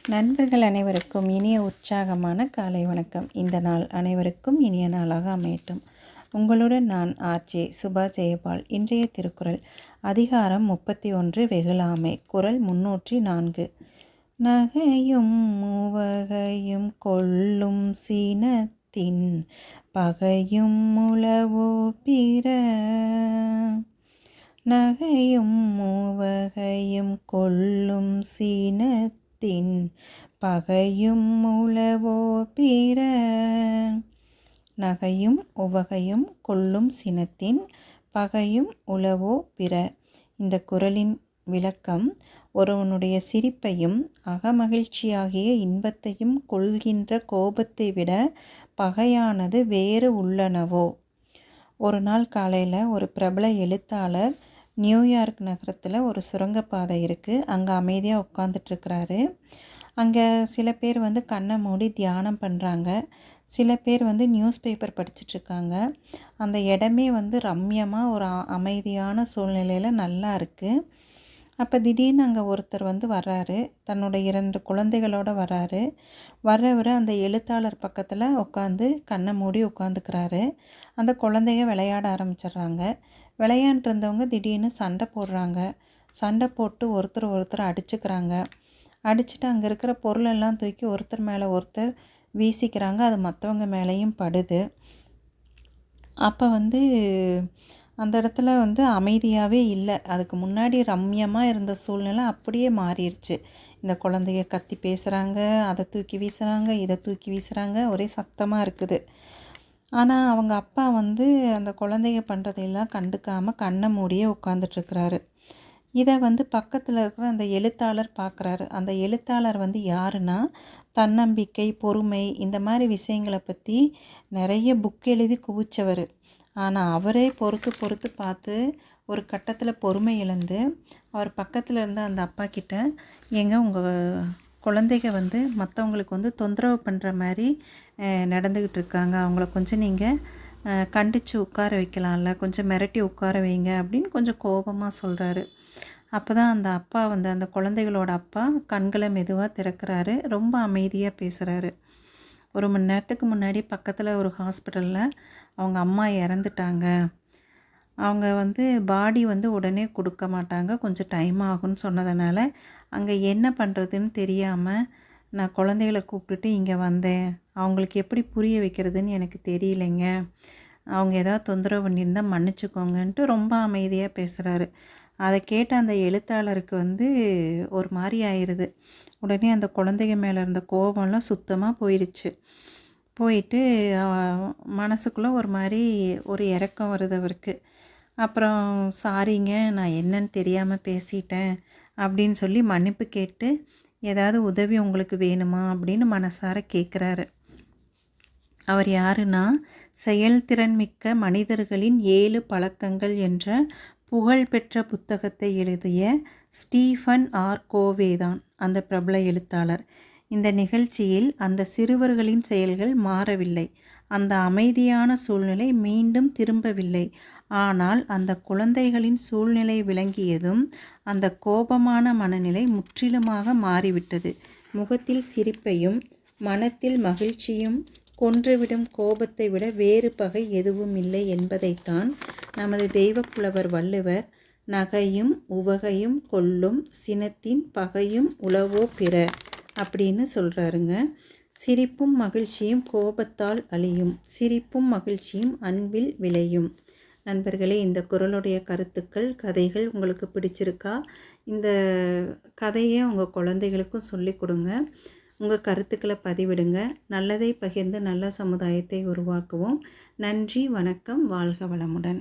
நண்பர்கள் அனைவருக்கும் இனிய உற்சாகமான காலை வணக்கம். இந்த நாள் அனைவருக்கும் இனிய நாளாக அமையட்டும். உங்களுடன் நான் ஆர்ஜே சுபா ஜெயபால். இன்றைய திருக்குறள் அதிகாரம் 31 வெகுளாமை. குறள் 304. நகையும் மூவகையும் கொள்ளும் சீனத்தின் பகையும் உளவோ பிற. நகையும் மூவகையும் கொள்ளும் சீனத்தின் பகையும் உளவோ பிற. நகையும் உவகையும் கொள்ளும் சினத்தின் பகையும் உளவோ பிற. இந்த குறளின் விளக்கம்: ஒருவனுடைய சிரிப்பையும் அகமகிழ்ச்சியாகிய இன்பத்தையும் கொள்கின்ற கோபத்தை விட பகையானது வேறு உள்ளனவோ. ஒரு நாள் காலையில் ஒரு பிரபல எழுத்தாளர் நியூயார்க் நகரத்தில் ஒரு சுரங்கப்பாதை இருக்குது, அங்கே அமைதியாக உட்காந்துட்ருக்கிறாரு. அங்கே சில பேர் கண்ணை மூடி தியானம் பண்ணுறாங்க, சில பேர் நியூஸ் பேப்பர் படிச்சிட்ருக்காங்க. அந்த இடமே ரம்யமாக ஒரு அமைதியான சூழ்நிலையில் நல்லா இருக்குது. அப்போ திடீர்னு அங்கே ஒருத்தர் வர்றாரு, தன்னோட 2 குழந்தைகளோடு வர்றாரு. வர்றவர் அந்த எழுத்தாளர் பக்கத்தில் உட்காந்து கண்ணை மூடி உட்காந்துக்கிறாரு. அந்த குழந்தைங்க விளையாட ஆரம்பிச்சிடுறாங்க. விளையாண்டுருந்தவங்க திடீர்னு சண்டை போடுறாங்க. சண்டை போட்டு ஒருத்தர் அடிச்சுக்கிறாங்க. அடிச்சுட்டு அங்கே இருக்கிற பொருளெல்லாம் தூக்கி ஒருத்தர் மேலே ஒருத்தர் வீசிக்கிறாங்க. அது மற்றவங்க மேலேயும் படுது. அப்போ அந்த இடத்துல அமைதியாகவே இல்லை. அதுக்கு முன்னாடி ரம்யமாக இருந்த சூழ்நிலை அப்படியே மாறிடுச்சு. இந்த குழந்தைய கத்தி பேசுகிறாங்க, அதை தூக்கி வீசுகிறாங்க, இதை தூக்கி வீசுகிறாங்க, ஒரே சத்தமாக இருக்குது. ஆனால் அவங்க அப்பா அந்த குழந்தைங்க பண்ணுறதையெல்லாம் கண்டுக்காமல் கண்ணை மூடியே உட்காந்துட்ருக்கிறாரு. இதை பக்கத்தில் இருக்கிற அந்த எழுத்தாளர் பார்க்குறாரு. அந்த எழுத்தாளர் யாருன்னா, தன்னம்பிக்கை, பொறுமை, இந்த மாதிரி விஷயங்களை பற்றி நிறைய புக் எழுதி குவிச்சவர். ஆனால் அவரே பொறுத்து பார்த்து ஒரு கட்டத்தில் பொறுமை இழந்து அவர் பக்கத்தில் இருந்த அந்த அப்பா கிட்ட, ஏங்க உங்கள் குழந்தைங்க மற்றவங்களுக்கு தொந்தரவு பண்ணுற மாதிரி நடந்துக்கிட்டு இருக்காங்க, அவங்கள கொஞ்சம் நீங்கள் கண்டித்து உட்கார வைக்கலாம்ல, கொஞ்சம் மிரட்டி உட்கார வைங்க அப்படின்னு கொஞ்சம் கோபமாக சொல்கிறாரு. அப்போ தான் அந்த அப்பா அந்த குழந்தைகளோட அப்பா கண்களை மெதுவாக திறக்கிறாரு, ரொம்ப அமைதியாக பேசுகிறாரு. 1 மணி நேரத்துக்கு முன்னாடி பக்கத்தில் ஒரு ஹாஸ்பிட்டலில் அவங்க அம்மா இறந்துட்டாங்க. அவங்க பாடி உடனே கொடுக்க மாட்டாங்க, கொஞ்சம் டைம் ஆகும்னு சொன்னதுனால அங்கே என்ன பண்ணுறதுன்னு தெரியாமல் நான் குழந்தைகளை கூப்பிட்டுட்டு இங்கே வந்தேன். அவங்களுக்கு எப்படி புரிய வைக்கிறதுன்னு எனக்கு தெரியலைங்க. அவங்க ஏதாவது தொந்தரவு பண்ணியிருந்தால் மன்னிச்சுக்கோங்கன்ட்டு ரொம்ப அமைதியாக பேசுகிறாரு. அதை கேட்ட அந்த எழுத்தாளருக்கு ஒரு மாதிரி ஆயிடுது. உடனே அந்த குழந்தைங்க மேலே இருந்த கோபம்லாம் சுத்தமாக போயிடுச்சு. போயிட்டு மனசுக்குள்ளே ஒரு மாதிரி ஒரு இரக்கம் வருது அவருக்கு. அப்புறம் சாரிங்க, நான் என்னன்னு தெரியாமல் பேசிட்டேன் அப்படின்னு சொல்லி மன்னிப்பு கேட்டு, ஏதாவது உதவி உங்களுக்கு வேணுமா அப்படின்னு மனசார கேட்குறாரு. அவர் யாருன்னா, செயல்திறன் மிக்க மனிதர்களின் 7 பழக்கங்கள் என்ற புகழ்பெற்ற புத்தகத்தை எழுதிய ஸ்டீஃபன் ஆர் கோவே தான் அந்த பிரபல எழுத்தாளர். இந்த நிகழ்ச்சியில் அந்த சிறுவர்களின் செயல்கள் மாறவில்லை, அந்த அமைதியான சூழ்நிலை மீண்டும் திரும்பவில்லை. ஆனால் அந்த குழந்தைகளின் சூழ்நிலை விளங்கியதும் அந்த கோபமான மனநிலை முற்றிலுமாக மாறிவிட்டது. முகத்தில் சிரிப்பையும் மனத்தில் மகிழ்ச்சியும் கொன்றுவிடும் கோபத்தை விட வேறு பகை எதுவும் இல்லை என்பதைத்தான் நமது தெய்வப்புலவர் வள்ளுவர் நகையும் உவகையும் கொள்ளும் சினத்தின் பகையும் உளவோ பிற அப்படின்னு சொல்கிறாருங்க. சிரிப்பும் மகிழ்ச்சியும் கோபத்தால் அழியும், சிரிப்பும் மகிழ்ச்சியும் அன்பில் விளையும். நண்பர்களே, இந்த குறளுடைய கருத்துக்கள், கதைகள் உங்களுக்கு பிடிச்சிருக்கா? இந்த கதையை உங்கள் குழந்தைகளுக்கும் சொல்லிக் கொடுங்க. உங்கள் கருத்துக்களை பதிவிடுங்க. நல்லதை பகிர்ந்து நல்ல சமுதாயத்தை உருவாக்குவோம். நன்றி, வணக்கம், வாழ்க வளமுடன்.